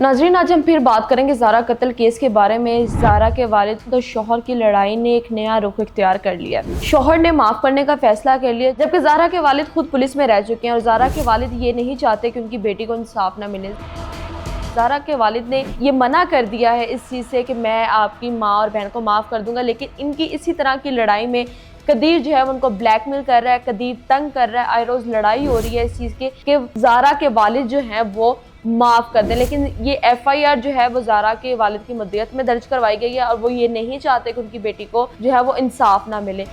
नाज़रीन, आज हम फिर बात करेंगे ज़ारा कत्ल केस के बारे में। ज़ारा के वालिद तो शोहर की लड़ाई ने एक नया रुख इख्तियार कर लिया। शोहर ने माफ़ करने का फैसला कर लिया, जबकि ज़ारा के वालिद खुद पुलिस में रह चुके हैं और ज़ारा के वालिद ये नहीं चाहते कि उनकी बेटी को इंसाफ न मिले। ज़ारा के वालिद ने ये मना कर दिया है इस चीज़ से कि मैं आपकी माँ और बहन को माफ़ कर दूंगा, लेकिन इनकी इसी तरह की लड़ाई में कदीर जो है उनको ब्लैकमेल कर रहा है, कदीर तंग कर रहा है। आए रोज़ लड़ाई हो रही है इस चीज़ के कि ज़ारा के वालिद जो हैं वो माफ़ कर दें, लेकिन ये FIR जो है वो ज़ारा के वालिद की मदीयत में दर्ज करवाई गई है और वो ये नहीं चाहते कि उनकी बेटी को जो है वो इंसाफ ना मिले।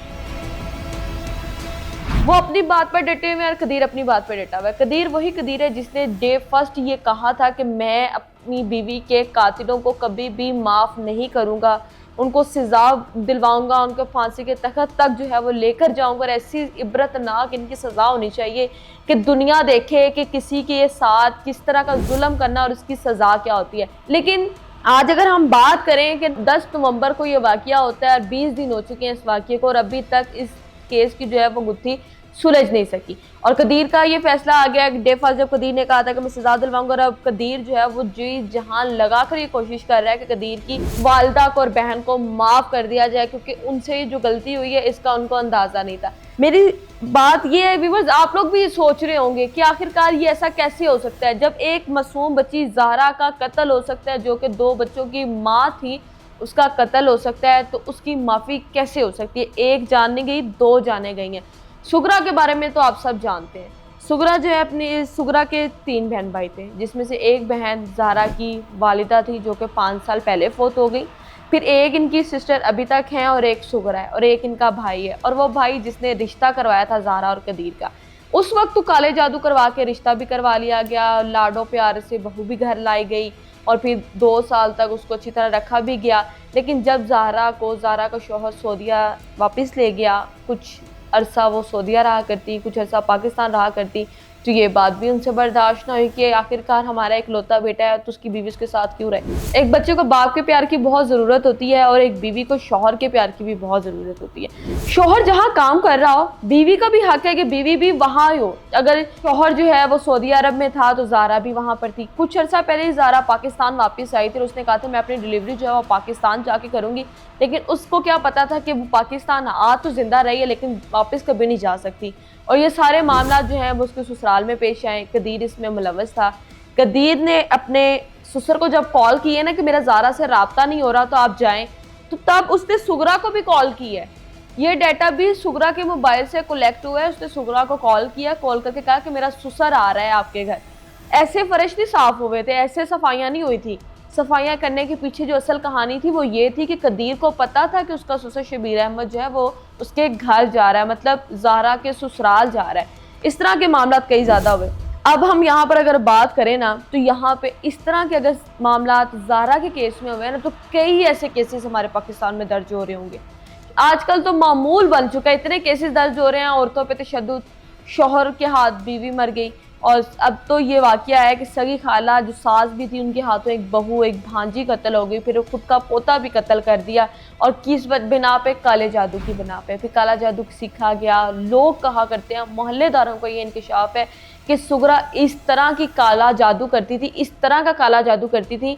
वो अपनी बात पर डटे हुए और कदीर अपनी बात पर डटा हुआ है। कदीर वही कदीर है जिसने डे फर्स्ट ये कहा था कि मैं अपनी बीवी के कातिलों को कभी भी माफ़ नहीं करूँगा, उनको सज़ा दिलवाऊंगा, उनको फांसी के तख्त तक जो है वो लेकर जाऊंगा और ऐसी इबरतनाक इनकी सज़ा होनी चाहिए कि दुनिया देखे कि किसी के साथ किस तरह का जुल्म करना और उसकी सज़ा क्या होती है। लेकिन आज अगर हम बात करें कि 10 नवंबर को ये वाक़या होता है और 20 दिन हो चुके हैं इस वाक़े को और अभी तक इस केस की जो है वो गुत्थी सुलझ नहीं सकी और कदीर का ये फैसला आ गया डे फर्स्ट जब कदीर ने कहा था कि मैं सज़ा दिलवाऊंगा और अब कदीर जो है वो जी जहान लगा कर ये कोशिश कर रहा है कि कदीर की वालदा को और बहन को माफ़ कर दिया जाए, क्योंकि उनसे जो गलती हुई है इसका उनको अंदाज़ा नहीं था। मेरी बात ये है व्यूअर्स, आप लोग भी सोच रहे होंगे कि आखिरकार ये ऐसा कैसे हो सकता है जब एक मासूम बच्ची ज़ारा का कत्ल हो सकता है जो कि 2 बच्चों की माँ थी, उसका कत्ल हो सकता है, तो उसकी माफ़ी कैसे हो सकती है? एक जाने गई, 2 जाने गई हैं। सुगरा के बारे में तो आप सब जानते हैं। सुगरा जो है अपनी सुगरा के 3 बहन भाई थे, जिसमें से एक बहन ज़ारा की वालिदा थी जो कि 5 साल पहले फौत हो गई। फिर एक इनकी सिस्टर अभी तक हैं और एक सुगरा है और एक इनका भाई है, और वो भाई जिसने रिश्ता करवाया था ज़ारा और कदीर का। उस वक्त तो काले जादू करवा के रिश्ता भी करवा लिया गया, लाडो प्यार से बहू भी घर लाई गई और फिर 2 साल तक उसको अच्छी तरह रखा भी गया। लेकिन जब ज़ारा का शौहर सऊदीया वापस ले गया, कुछ अरसा वो सऊदीया रहा करती, कुछ अरसा पाकिस्तान रहा करती, तो ये बात भी उनसे बर्दाश्त ना हुई कि आखिरकार हमारा एक लौता बेटा है तो उसकी बीवी उसके साथ क्यों रहे। एक बच्चे को बाप के प्यार की बहुत ज़रूरत होती है और एक बीवी को शौहर के प्यार की भी बहुत ज़रूरत होती है। शौहर जहाँ काम कर रहा हो, बीवी का भी हक है कि बीवी भी वहाँ ही हो। अगर शौहर जो है वो सऊदी अरब में था तो ज़ारा भी वहाँ पर थी। कुछ अर्सा पहले ज़ारा पाकिस्तान वापस आई थी और उसने कहा था मैं अपनी डिलीवरी जो है वो पाकिस्तान जाके करूँगी, लेकिन उसको क्या पता था कि वो पाकिस्तान आ तो जिंदा रही है लेकिन वापस कभी नहीं जा सकती। और ये सारे मामला जो हैं वो उसके ससुराल में पेश आए। कदीर इसमें मुलव्वस था। कदीर ने अपने ससुर को जब कॉल की है ना कि मेरा ज़ारा से राब्ता नहीं हो रहा तो आप जाएं, तो तब उसने सुगरा को भी कॉल की है। ये डाटा भी सुगरा के मोबाइल से कलेक्ट हुआ है। उसने सुगरा को कॉल किया, कॉल करके कहा कि मेरा ससुर आ रहा है आपके घर। ऐसे फर्श नहीं साफ हुए थे, ऐसे सफाइयाँ नहीं हुई थी। सफाइयाँ करने के पीछे जो असल कहानी थी वो ये थी कि कदीर को पता था कि उसका ससुर शबीर अहमद जो है वो उसके घर जा रहा है, मतलब ज़ारा के ससुराल जा रहा है। इस तरह के मामला कई ज़्यादा हुए। अब हम यहाँ पर अगर बात करें ना तो यहाँ पे इस तरह के अगर मामला ज़ारा के केस में हुए ना तो कई ऐसे केसेस हमारे पाकिस्तान में दर्ज हो रहे होंगे। आजकल तो मामूल बन चुका है, इतने केसेस दर्ज हो रहे हैं औरतों पे तशद्दुद, शौहर के हाथ बीवी मर गई और अब तो ये वाक़या है कि सगी खाला जो सास भी थी उनके हाथों एक बहू एक भांजी कत्ल हो गई, फिर खुद का पोता भी कत्ल कर दिया और किस बिना पे? काले जादू की बिना पे। फिर काला जादू सीखा गया। लोग कहा करते हैं, मोहल्लेदारों को ये इंकशाफ है कि सुगरा इस तरह की काला जादू करती थी, इस तरह का काला जादू करती थी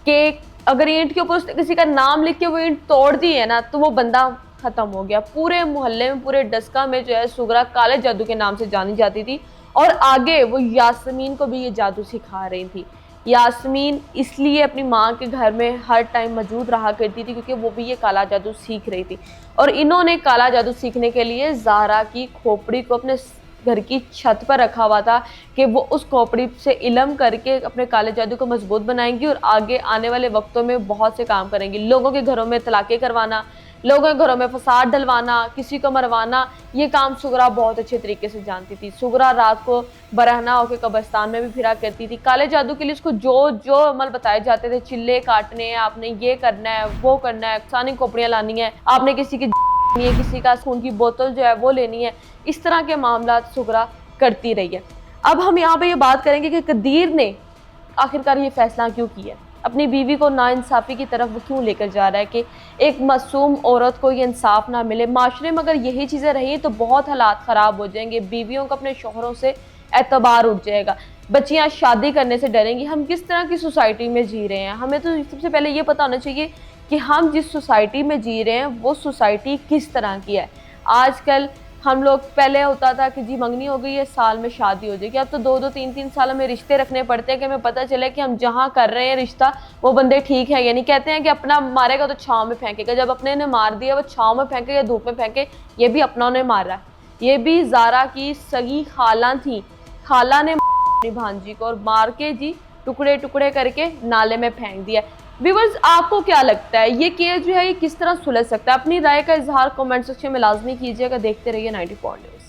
कि अगर ईंट के ऊपर उसने किसी का नाम लिख के वो ईंट तोड़ दी है ना तो वो बंदा ख़त्म हो गया। पूरे मोहल्ले में, पूरे डस्का में जो है सुगरा काले जादू के नाम से जानी जाती थी और आगे वो यास्मीन को भी ये जादू सिखा रही थी। यास्मीन इसलिए अपनी माँ के घर में हर टाइम मौजूद रहा करती थी क्योंकि वो भी ये काला जादू सीख रही थी और इन्होंने काला जादू सीखने के लिए ज़ारा की खोपड़ी को अपने घर की छत पर रखा हुआ था कि वो उस खोपड़ी से इल्म करके अपने काले जादू को मजबूत बनाएंगी और आगे आने वाले वक्तों में बहुत से काम करेंगी। लोगों के घरों में तलाक़ें करवाना, लोगों के घरों में फसाद डलवाना, किसी को मरवाना, ये काम सुगरा बहुत अच्छे तरीके से जानती थी। सुगरा रात को बरहना होकर कब्रिस्तान में भी फिरा करती थी। काले जादू के लिए उसको जो जो अमल बताए जाते थे, चिल्ले काटने हैं, आपने ये करना है, वो करना है, सानी खोपड़ियाँ लानी है, आपने किसी की किसी का खून की बोतल जो है वो लेनी है, इस तरह के मामला सुगरा करती रही है। अब हम यहाँ पे ये बात करेंगे कि कदीर ने आखिरकार ये फैसला क्यों किया, अपनी बीवी को नाइंसाफ़ी की तरफ वो क्यों लेकर जा रहा है कि एक मासूम औरत को ये इंसाफ ना मिले। माशरे में अगर यही चीज़ें रही तो बहुत हालात ख़राब हो जाएंगे, बीवियों को अपने शौहरों से एतबार उठ जाएगा। बच्चियां शादी करने से डरेंगी। हम किस तरह की सोसाइटी में जी रहे हैं? हमें तो सबसे पहले ये पता होना चाहिए कि हम जिस सोसाइटी में जी रहे हैं वो सोसाइटी किस तरह की है। आजकल हम लोग, पहले होता था कि जी मंगनी हो गई है, साल में शादी हो जाएगी। अब तो 2-2 3-3 साल हमें रिश्ते रखने पड़ते हैं कि हमें पता चले कि हम जहाँ कर रहे हैं रिश्ता वो बंदे ठीक है या नहीं। कहते हैं कि अपना मारेगा तो छाँव में फेंकेगा। जब अपने ने मार दिया वो छाँव में फेंके या धूप में फेंके, ये भी अपनों ने मारा है। ये भी ज़ारा की सगी खाला थी, खाला ने अपनी भांजी को और मार के जी टुकड़े टुकड़े करके नाले में फेंक दिया। व्यूअर्स, आपको क्या लगता है ये केस जो है ये किस तरह सुलझ सकता है? अपनी राय का इजहार कमेंट सेक्शन में लाजमी कीजिएगा। देखते रहिए 94 न्यूज़।